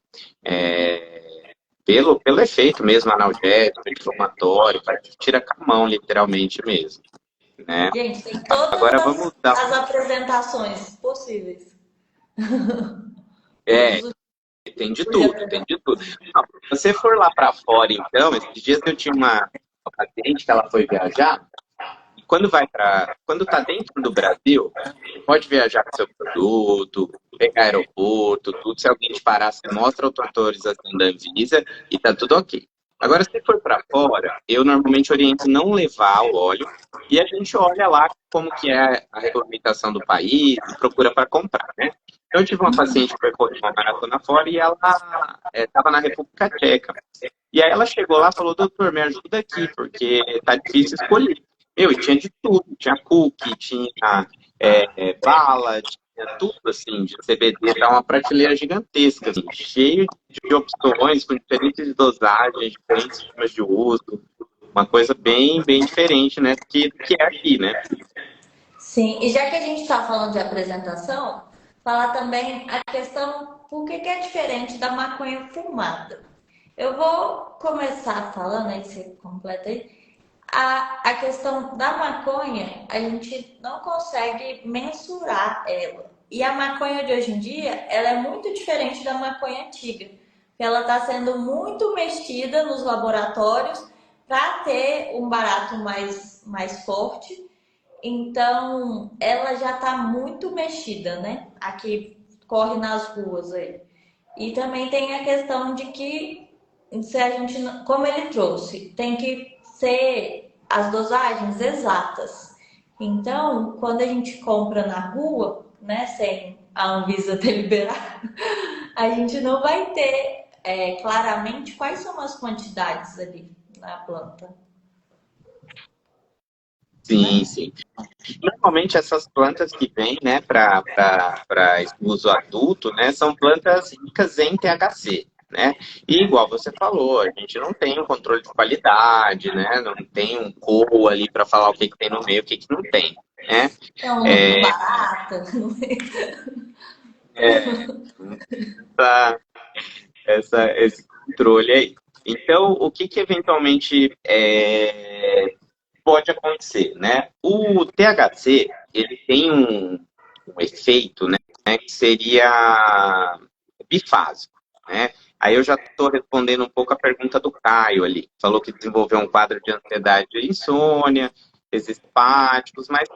pelo efeito mesmo analgésico, inflamatório, tira com a mão, literalmente mesmo. Né? Gente, tem todas Agora, vamos dar... as apresentações possíveis. Tem de tudo, tem de tudo. Não, se você for lá para fora, então, esses dias eu tinha uma paciente que ela foi viajar, e quando tá dentro do Brasil, pode viajar com seu produto, pegar aeroporto, tudo. Se alguém te parar, você mostra a autorização da Anvisa e tá tudo ok. Agora, se for para fora, eu normalmente oriento não levar o óleo e a gente olha lá como que é a regulamentação do país e procura para comprar, né? Eu tive uma paciente que foi correr uma maratona fora e ela estava na República Tcheca. E aí ela chegou lá e falou, doutor, me ajuda aqui, porque tá difícil escolher. Meu, e tinha de tudo. Tinha cookie, tinha bala, tinha tudo, assim, de CBD. Tá uma prateleira gigantesca, assim, cheio de opções, com diferentes dosagens, diferentes formas de uso. Uma coisa bem, bem diferente, né, do que é aqui, né? Sim, e já que a gente está falando de apresentação, falar também a questão por que é diferente da maconha fumada. Eu vou começar falando, aí você completa aí. A questão da maconha, a gente não consegue mensurar ela. E a maconha de hoje em dia, ela é muito diferente da maconha antiga. Ela está sendo muito mexida nos laboratórios para ter um barato mais forte. Então, ela já está muito mexida, né? Aqui corre nas ruas aí. E também tem a questão de que se a gente, como ele trouxe, tem que ser as dosagens exatas. Então, quando a gente compra na rua, né, sem a Anvisa ter liberado, a gente não vai ter claramente quais são as quantidades ali na planta, Sim, né? sim. Normalmente essas plantas que vêm, né, para uso adulto, né, são plantas ricas em THC, né? E igual você falou, a gente não tem um controle de qualidade, né? Não tem um coro ali para falar o que que tem no meio, o que que não tem, né? Então, muito É, barata. esse controle aí. Então, o que que eventualmente pode acontecer, né? O THC, ele tem um efeito, né, que seria bifásico, né? Aí eu já estou respondendo um pouco a pergunta do Caio ali. Falou que desenvolveu um quadro de ansiedade e insônia, esses hepáticos, mas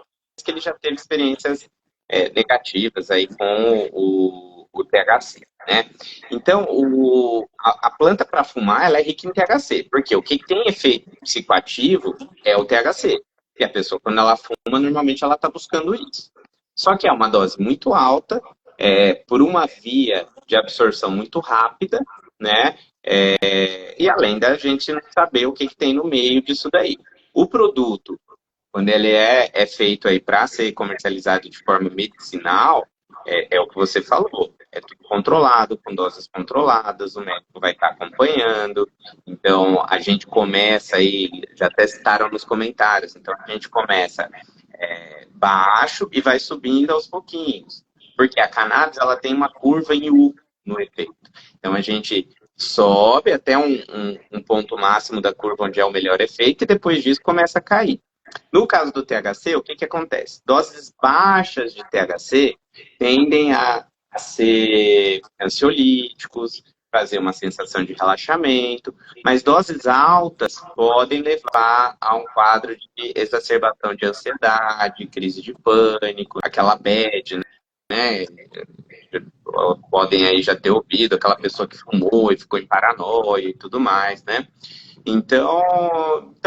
que ele já teve experiências negativas aí com o THC, né? Então, a planta para fumar, ela é rica em THC, porque o que tem efeito psicoativo é o THC. E a pessoa, quando ela fuma, normalmente ela está buscando isso. Só que é uma dose muito alta, por uma via de absorção muito rápida, né? E além da gente não saber o que, que tem no meio disso daí. O produto, quando ele é feito aí para ser comercializado de forma medicinal, é o que você falou. É tudo controlado, com doses controladas, o médico vai estar acompanhando. Então, a gente começa aí, já testaram nos comentários, então a gente começa baixo e vai subindo aos pouquinhos. Porque a cannabis, ela tem uma curva em U no efeito. Então, a gente sobe até um ponto máximo da curva onde é o melhor efeito e depois disso começa a cair. No caso do THC, o que, que acontece? Doses baixas de THC tendem a ser ansiolíticos, trazer uma sensação de relaxamento, mas doses altas podem levar a um quadro de exacerbação de ansiedade, crise de pânico, aquela bad, né? Podem aí já ter ouvido aquela pessoa que fumou e ficou em paranoia e tudo mais, né? Então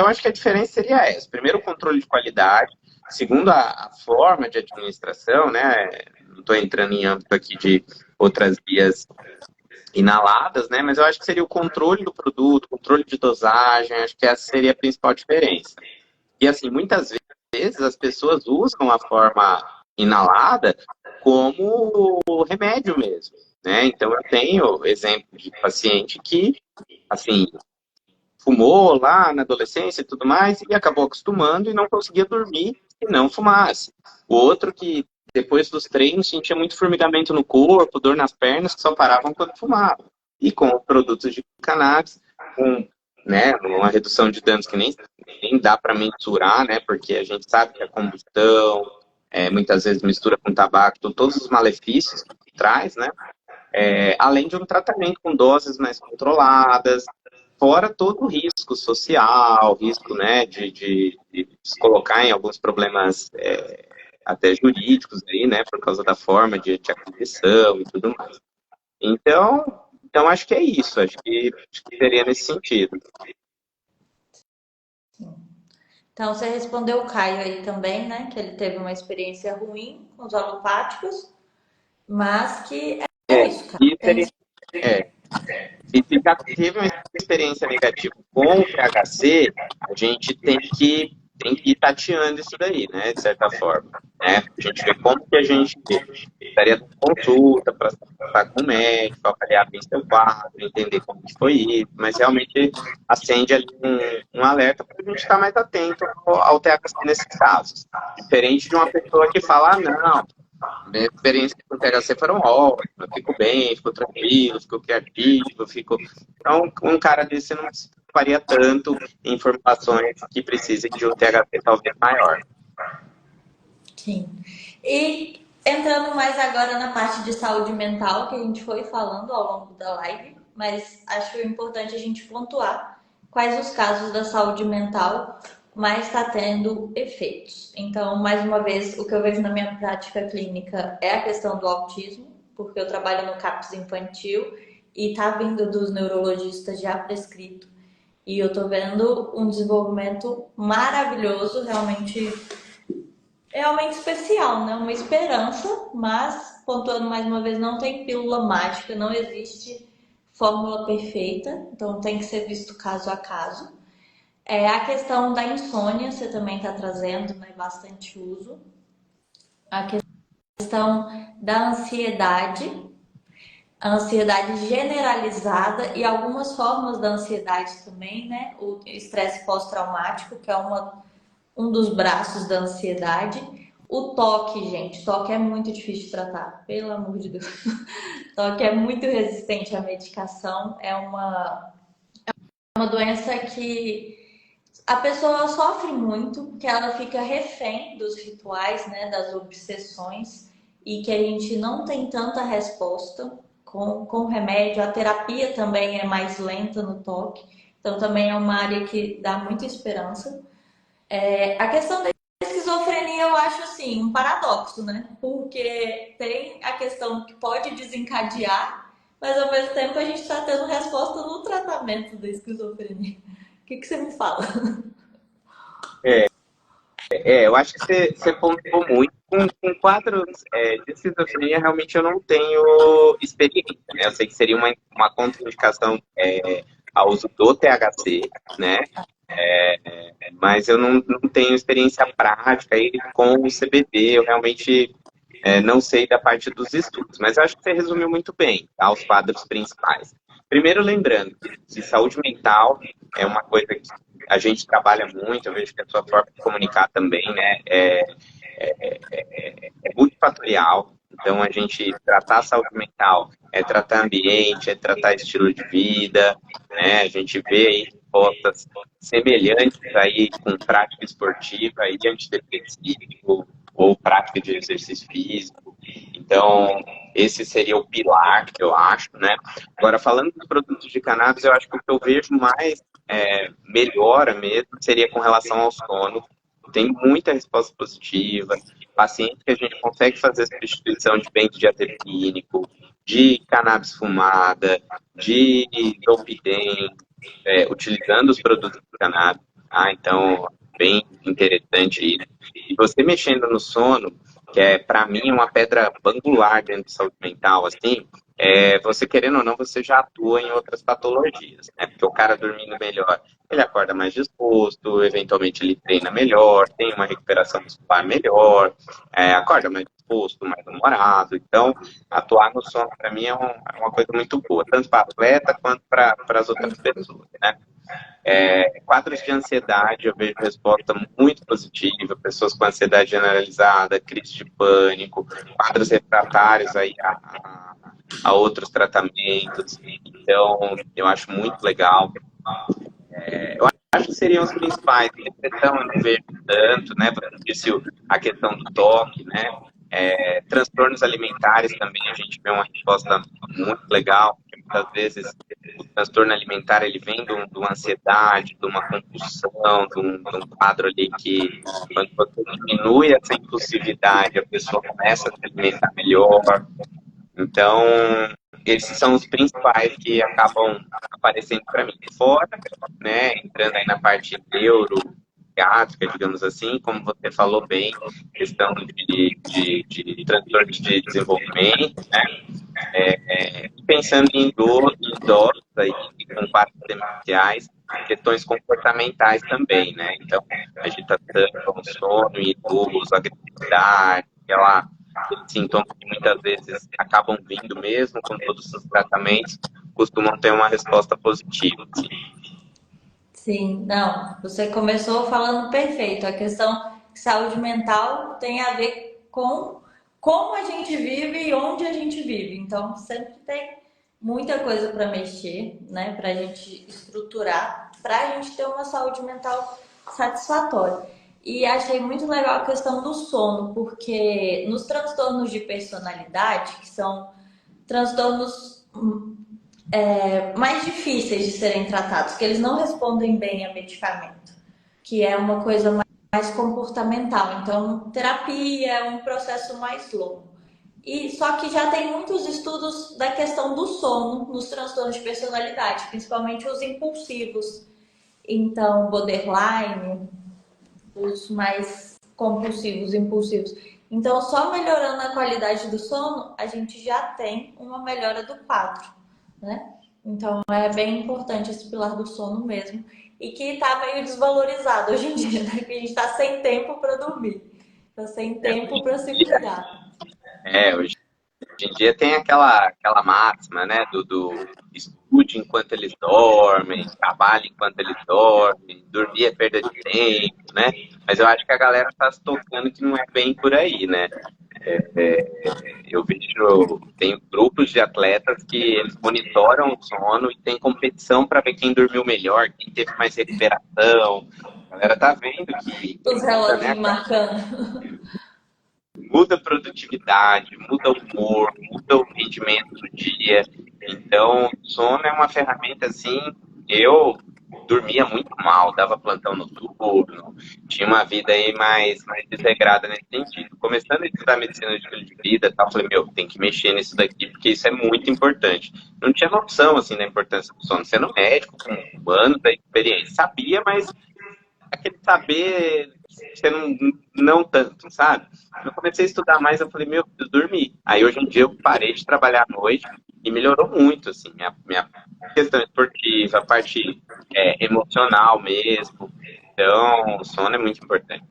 acho que a diferença seria essa. Primeiro, o controle de qualidade. Segundo, a forma de administração, né? Não estou entrando em âmbito aqui de outras vias inaladas, né? Mas eu acho que seria o controle do produto, controle de dosagem, acho que essa seria a principal diferença. E assim, muitas vezes as pessoas usam a forma inalada como remédio mesmo, né? Então eu tenho exemplo de paciente que, assim, fumou lá na adolescência e tudo mais, e acabou acostumando e não conseguia dormir se não fumasse. O outro que, depois dos treinos, sentia muito formigamento no corpo, dor nas pernas, que só paravam quando fumavam. E com produtos de cannabis, com uma redução de danos que nem dá para mensurar, né, porque a gente sabe que a combustão, muitas vezes mistura com tabaco, todos os malefícios que traz, né, além de um tratamento com doses mais controladas, fora todo o risco social, risco, né, de se colocar em alguns problemas até jurídicos aí, né, por causa da forma de aquisição e tudo mais. Então acho que é isso, acho que seria nesse sentido. Então, você respondeu o Caio aí também, né? Que ele teve uma experiência ruim com os alopáticos. Mas que é isso, cara. E seria, é, e se já teve uma experiência negativa com o THC, a gente tem que ir tateando isso daí, né, de certa forma. Né? A gente vê como que a gente estaria dando consulta para estar com o médico, avaliar bem seu quadro, entender como que foi isso, mas realmente acende ali um alerta para a gente estar mais atento ao THC nesses casos. Diferente de uma pessoa que fala, ah, não, minha experiência com o THC foram ótimas, eu fico bem, fico tranquilo, fico criativo, fico... Então, um cara desse não faria tanto em informações que precisem de um THC talvez maior. Sim. E entrando mais agora na parte de saúde mental, que a gente foi falando ao longo da live, mas acho importante a gente pontuar quais os casos da saúde mental mais está tendo efeitos. Então, mais uma vez, o que eu vejo na minha prática clínica é a questão do autismo, porque eu trabalho no CAPS infantil e tá vindo dos neurologistas já prescrito. E eu tô vendo um desenvolvimento maravilhoso, realmente especial, né? Uma esperança, mas, pontuando mais uma vez, não tem pílula mágica, não existe fórmula perfeita, então tem que ser visto caso a caso. A questão da insônia, você também está trazendo, né? Bastante uso. A questão da a ansiedade generalizada e algumas formas da ansiedade também, né? O estresse pós-traumático, que é um dos braços da ansiedade. O toque, gente, toque é muito difícil de tratar, pelo amor de Deus. Toque é muito resistente à medicação, é uma doença que a pessoa sofre muito, porque ela fica refém dos rituais, né, das obsessões, e que a gente não tem tanta resposta com remédio. A terapia também é mais lenta no toque, então também é uma área que dá muita esperança. A questão da esquizofrenia eu acho assim um paradoxo, né? Porque tem a questão que pode desencadear, mas ao mesmo tempo a gente está tendo resposta no tratamento da esquizofrenia. O que você me fala? Eu acho que você pontuou muito. Com quadros de esquizofrenia, realmente eu não tenho experiência, né? Eu sei que seria uma contraindicação ao uso do THC, né? Mas eu não tenho experiência prática aí com o CBD. Eu realmente não sei da parte dos estudos, mas eu acho que você resumiu muito bem, tá, os quadros principais. Primeiro, lembrando que saúde mental é uma coisa que a gente trabalha muito, eu vejo que a sua forma de comunicar também, né, é multifatorial. Então, a gente tratar a saúde mental é tratar ambiente, é tratar estilo de vida, né? A gente vê aí respostas semelhantes aí com prática esportiva e antidepressivo ou prática de exercício físico. Então, esse seria o pilar, que eu acho, né? Agora, falando dos produtos de cannabis, eu acho que o que eu vejo mais melhora mesmo seria com relação ao sono. Tem muita resposta positiva, pacientes que a gente consegue fazer substituição de benzodiazepínico, de cannabis fumada, de zolpidem, utilizando os produtos de cannabis. Então, bem interessante isso. E você mexendo no sono, que para mim uma pedra angular dentro de saúde mental, assim, você querendo ou não, você já atua em outras patologias, né? Porque o cara dormindo melhor, ele acorda mais disposto, eventualmente ele treina melhor, tem uma recuperação muscular melhor, acorda mais disposto, mais humorado. Então, atuar no sono, para mim, é uma coisa muito boa, tanto para atleta quanto para as outras pessoas, né? Quadros de ansiedade, eu vejo resposta muito positiva, pessoas com ansiedade generalizada, crise de pânico, quadros refratários aí a outros tratamentos. Então, eu acho muito legal. Eu acho que seriam os principais. Depressão eu não vejo tanto, né? Você disse a questão do toque, né? Transtornos alimentares também a gente vê uma resposta muito legal, porque muitas vezes o transtorno alimentar ele vem de uma ansiedade, de uma compulsão, de um quadro ali que quando você diminui essa impulsividade, a pessoa começa a se alimentar melhor. Então, esses são os principais que acabam aparecendo para mim. Fora, né, entrando aí na parte neuro, psiquiátrica, digamos assim, como você falou bem, questão de transtorno de desenvolvimento, né? Pensando em idosos aí, com quadros demenciais, questões comportamentais também, né? Então, agitação, sono em idoso, agressividade, aqueles sintomas que muitas vezes acabam vindo mesmo com todos os tratamentos, costumam ter uma resposta positiva. Assim. Sim, não, você começou falando perfeito. A questão de saúde mental tem a ver com como a gente vive e onde a gente vive. Então, sempre tem muita coisa para mexer, né? Para a gente estruturar, para a gente ter uma saúde mental satisfatória. E achei muito legal a questão do sono, porque nos transtornos de personalidade, que são transtornos mais difíceis de serem tratados, que eles não respondem bem a medicamento, que é uma coisa mais comportamental. Então, terapia é um processo mais longo. E só que já tem muitos estudos da questão do sono nos transtornos de personalidade, principalmente os impulsivos. Então, borderline, os mais compulsivos, impulsivos. Então, só melhorando a qualidade do sono, a gente já tem uma melhora do quadro, né? Então, é bem importante esse pilar do sono mesmo. E que tá meio desvalorizado hoje em dia, né? Que a gente tá sem tempo para dormir. Tá sem tempo para se cuidar. Hoje em dia tem aquela máxima, né, do estude enquanto eles dormem, trabalhe enquanto eles dormem, dormir é perda de tempo, né? Mas eu acho que a galera está se tocando que não é bem por aí, né? Eu vejo, tem grupos de atletas que eles monitoram o sono e tem competição para ver quem dormiu melhor, quem teve mais recuperação. A galera tá vendo que Os muda, né? relógios marcando. Muda a produtividade, muda o humor, muda o rendimento do dia. Então, sono é uma ferramenta assim. Eu dormia muito mal, dava plantão noturno, tinha uma vida aí mais desregrada nesse sentido. Começando a estudar medicina de estilo de vida, tal, falei, meu, tem que mexer nisso daqui, porque isso é muito importante. Não tinha noção, assim, da importância do sono. Sendo médico, com anos da experiência, sabia, mas aquele saber, você não tanto, sabe? Eu comecei a estudar mais, eu falei, meu, eu preciso dormir. Aí hoje em dia eu parei de trabalhar à noite e melhorou muito, assim, minha questão esportiva, a parte emocional mesmo. Então, o sono é muito importante.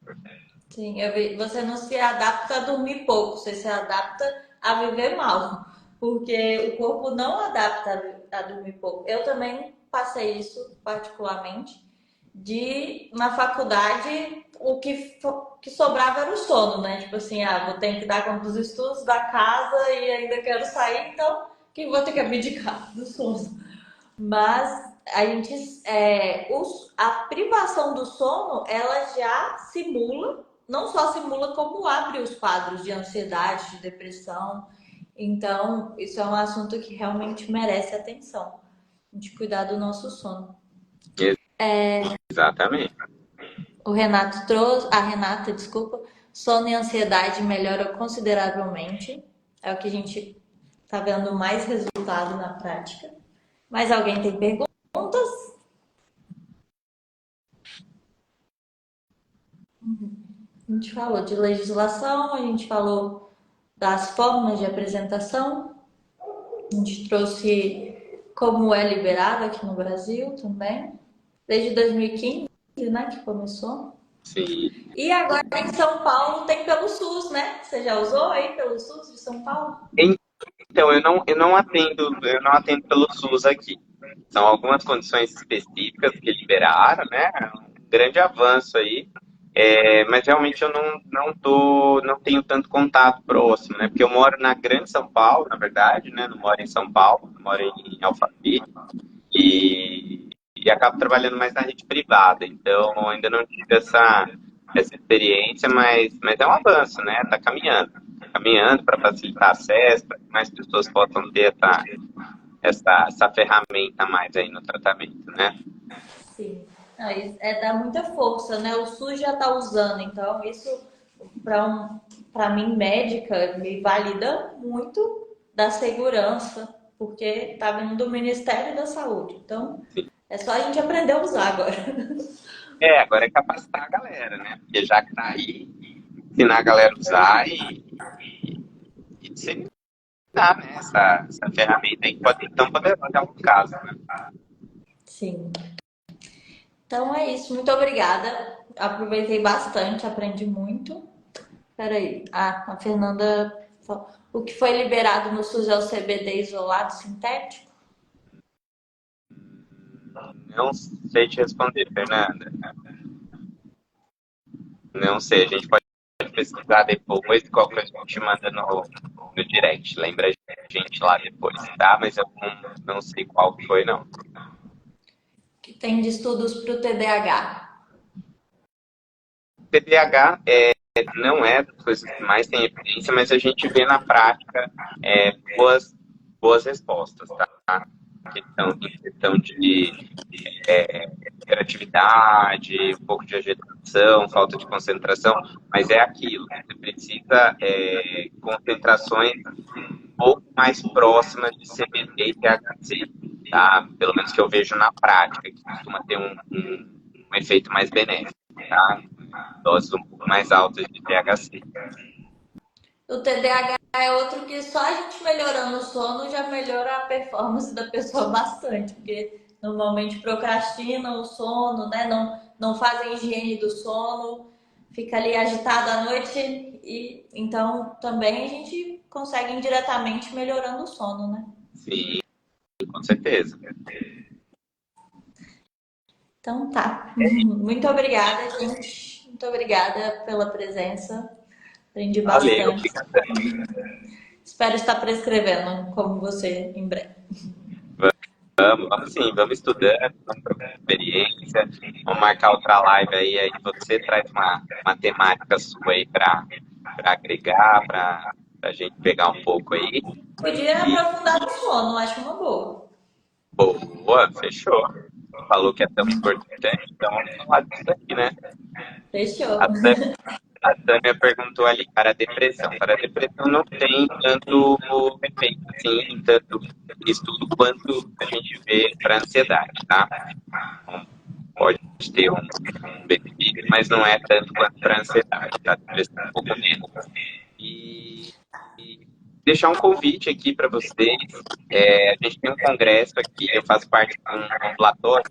Sim, eu vi. Você não se adapta a dormir pouco, você se adapta a viver mal. Porque o corpo não adapta a dormir pouco. Eu também passei isso, particularmente, de na faculdade o que sobrava era o sono, né? Tipo assim, vou ter que dar conta dos estudos da casa e ainda quero sair, então que vou ter que abdicar do sono. Mas a gente, a privação do sono, ela já simula, não só simula, como abre os quadros de ansiedade, de depressão. Então, isso é um assunto que realmente merece atenção, de cuidar do nosso sono. Exatamente. O Renato trouxe, a Renata, desculpa, sono e ansiedade melhora consideravelmente. É o que a gente tá vendo mais resultado na prática. Mas alguém tem perguntas? A gente falou de legislação, a gente falou das formas de apresentação, a gente trouxe como é liberado aqui no Brasil também, desde 2015, né, que começou. Sim. E agora em São Paulo tem pelo SUS, né? Você já usou aí pelo SUS de São Paulo? Então, eu não atendo pelo SUS aqui. São algumas condições específicas que liberaram, né? Um grande avanço aí. Mas realmente eu não tenho tanto contato próximo, né? Porque eu moro na Grande São Paulo, na verdade, né? Não moro em São Paulo, moro em Alphaville e acabo trabalhando mais na rede privada. Então, ainda não tive essa experiência, mas é um avanço, né? Tá caminhando para facilitar acesso, para que mais pessoas possam ter essa ferramenta a mais aí no tratamento, né? Sim. Dá muita força, né? O SUS já está usando, então isso para mim médica me valida muito da segurança, porque está vindo do Ministério da Saúde. Então é só a gente aprender a usar agora. Agora é capacitar a galera, né? Porque já que tá aí, ensinar a galera a usar e disseminar, né? Essa ferramenta aí que pode ser tão poderosa em alguns casos, né? Sim. Então é isso. Muito obrigada. Aproveitei bastante, aprendi muito. Peraí. Ah, a Fernanda. O que foi liberado no SUS é o CBD isolado sintético? Não sei te responder, Fernanda. Não sei, a gente pode pesquisar depois e qualquer coisa a gente manda no direct. Lembra a gente lá depois, tá? Mas eu não sei qual que foi, não. Que tem de estudos para o TDAH. TDAH não é das coisas que mais tem evidência, mas a gente vê na prática boas respostas, tá? Questão de hiperatividade, um pouco de agitação, falta de concentração, mas é aquilo, você precisa concentrações um pouco mais próximas de CBD e THC, tá? Pelo menos que eu vejo na prática, que costuma ter um efeito mais benéfico, tá? Doses um pouco mais altas de THC. O TDAH é outro que só a gente melhorando o sono já melhora a performance da pessoa bastante, porque normalmente procrastinam o sono, né? Não fazem higiene do sono, fica ali agitado à noite e então também a gente consegue indiretamente melhorando o sono, né? Sim, com certeza. Então tá. Muito obrigada, gente. Muito obrigada pela presença. Aprendi Valeu, bastante. obrigado. Espero estar prescrevendo como você em breve. Vamos sim, vamos estudando, vamos trocando experiência, vamos marcar outra live aí você traz uma temática sua aí para agregar, para a gente pegar um pouco aí. Podia E aprofundar no sono, acho uma boa. boa, fechou. Falou que é tão importante, então vamos falar disso aqui, né? Fechou. A Tânia, a Tânia perguntou ali para a depressão. Para a depressão não tem tanto efeito assim, tanto estudo quanto a gente vê para a ansiedade, tá? Pode ter um benefício, mas não é tanto quanto para a ansiedade, tá? Depressão é um pouco menos. E deixar um convite aqui para vocês. A gente tem um congresso aqui, eu faço parte de um ambulatório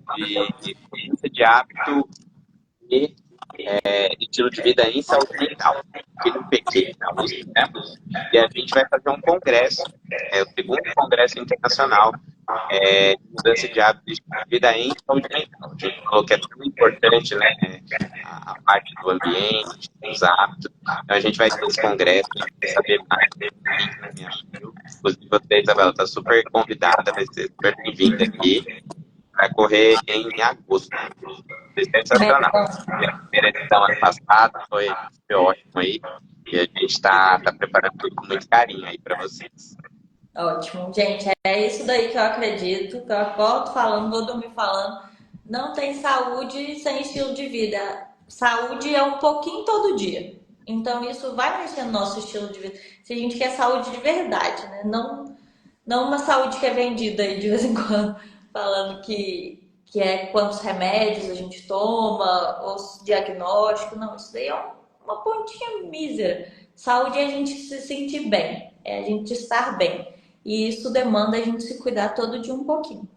de mudança de hábito e estilo de vida em saúde mental, aqui no PQ, na USP, né? E a gente vai fazer um congresso, o segundo congresso internacional de mudança de hábito de vida em saúde mental. A gente falou que é tão importante, né, a parte do ambiente, dos hábitos. Então a gente vai ter esse congresso, a gente vai saber mais na minha bio. Inclusive você, Isabela, está super convidada, vai ser super bem-vinda aqui. Vai correr em agosto. Foi sensacional. A primeira edição ano passado foi ótimo aí. E a gente está preparando tudo com muito carinho aí para vocês. Ótimo. Gente, é isso daí que eu acredito, que eu volto falando, vou dormir falando. Não tem saúde sem estilo de vida. Saúde é um pouquinho todo dia. Então isso vai mexer no nosso estilo de vida. Se a gente quer saúde de verdade, né? Não uma saúde que é vendida aí de vez em quando, falando que é quantos remédios a gente toma, ou diagnóstico. Não, isso daí é uma pontinha mísera. Saúde é a gente se sentir bem, é a gente estar bem. E isso demanda a gente se cuidar todo dia um pouquinho.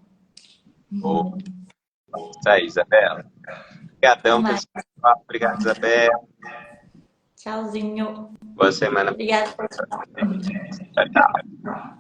Oh, isso aí, Isabela. Obrigadão, pessoal. Obrigado, Isabela. Tchauzinho. Boa semana. Obrigada. Tchau, tchau.